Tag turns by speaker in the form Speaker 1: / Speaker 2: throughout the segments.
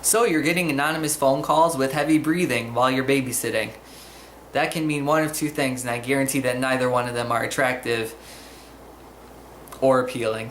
Speaker 1: So you're getting anonymous phone calls with heavy breathing while you're babysitting. That can mean one of two things, and I guarantee that neither one of them are attractive or appealing.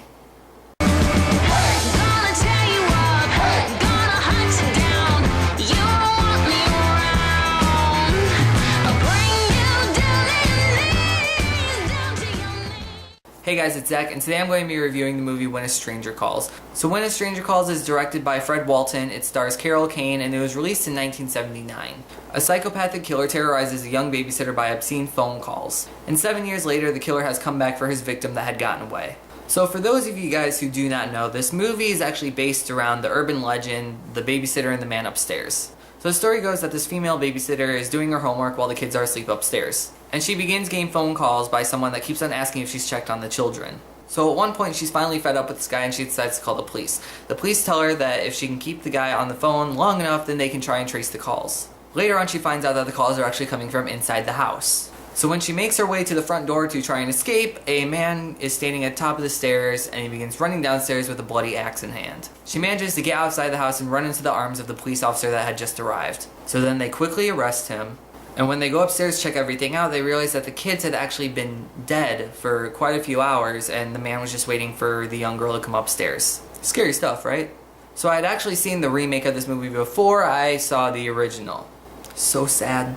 Speaker 1: Hey guys, it's Zach, and today I'm going to be reviewing the movie When a Stranger Calls. So When a Stranger Calls is directed by Fred Walton, it stars Carol Kane, and it was released in 1979. A psychopathic killer terrorizes a young babysitter by obscene phone calls. And 7 years later, the killer has come back for his victim that had gotten away. So for those of you guys who do not know, this movie is actually based around the urban legend, The Babysitter and the Man Upstairs. So the story goes that this female babysitter is doing her homework while the kids are asleep upstairs. And she begins getting phone calls by someone that keeps on asking if she's checked on the children. So at one point she's finally fed up with this guy and she decides to call the police. The police tell her that if she can keep the guy on the phone long enough, then they can try and trace the calls. Later on she finds out that the calls are actually coming from inside the house. So when she makes her way to the front door to try and escape, a man is standing at the top of the stairs and he begins running downstairs with a bloody axe in hand. She manages to get outside the house and run into the arms of the police officer that had just arrived. So then they quickly arrest him, and when they go upstairs to check everything out, they realize that the kids had actually been dead for quite a few hours and the man was just waiting for the young girl to come upstairs. Scary stuff, right? So I had actually seen the remake of this movie before I saw the original. So sad.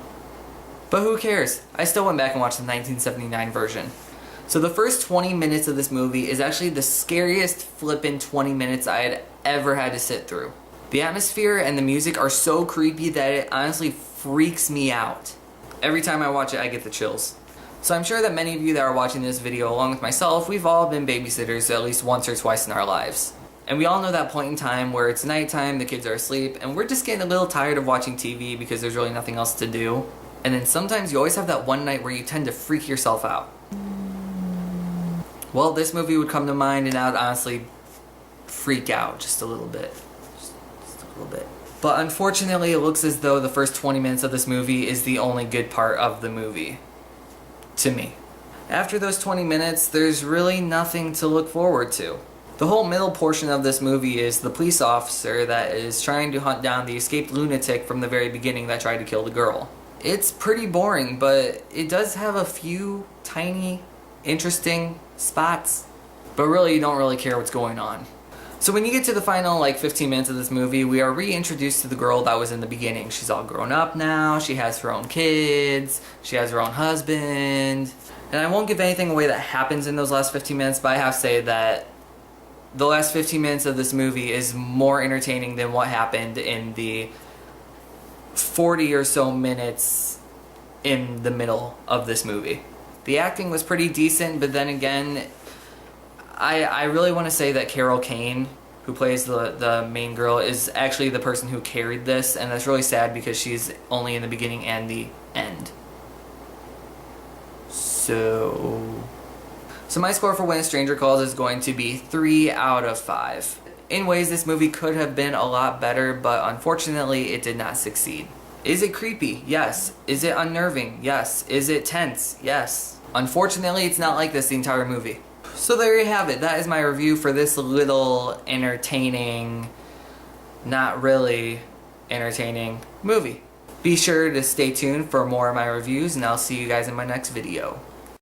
Speaker 1: But who cares? I still went back and watched the 1979 version. So the first 20 minutes of this movie is actually the scariest flippin' 20 minutes I had ever had to sit through. The atmosphere and the music are so creepy that it honestly freaks me out. Every time I watch it, I get the chills. So I'm sure that many of you that are watching this video, along with myself, we've all been babysitters at least once or twice in our lives. And we all know that point in time where it's nighttime, the kids are asleep, and we're just getting a little tired of watching TV because there's really nothing else to do. And then sometimes you always have that one night where you tend to freak yourself out. Well, this movie would come to mind and I would honestly freak out just a little bit. Just a little bit. But unfortunately, it looks as though the first 20 minutes of this movie is the only good part of the movie. To me. After those 20 minutes, there's really nothing to look forward to. The whole middle portion of this movie is the police officer that is trying to hunt down the escaped lunatic from the very beginning that tried to kill the girl. It's pretty boring, but it does have a few tiny, interesting spots. But really, you don't really care what's going on. So when you get to the final 15 minutes of this movie, we are reintroduced to the girl that was in the beginning. She's all grown up now, she has her own kids, she has her own husband. And I won't give anything away that happens in those last 15 minutes, but I have to say that the last 15 minutes of this movie is more entertaining than what happened in the 40 or so minutes in the middle of this movie. The acting was pretty decent, but then again, I really want to say that Carol Kane, who plays the main girl, is actually the person who carried this, and that's really sad because she's only in the beginning and the end. So my score for When a Stranger Calls is going to be 3 out of 5. In ways, this movie could have been a lot better, but unfortunately, it did not succeed. Is it creepy? Yes. Is it unnerving? Yes. Is it tense? Yes. Unfortunately, it's not like this the entire movie. So there you have it. That is my review for this little entertaining, not really entertaining movie. Be sure to stay tuned for more of my reviews, and I'll see you guys in my next video.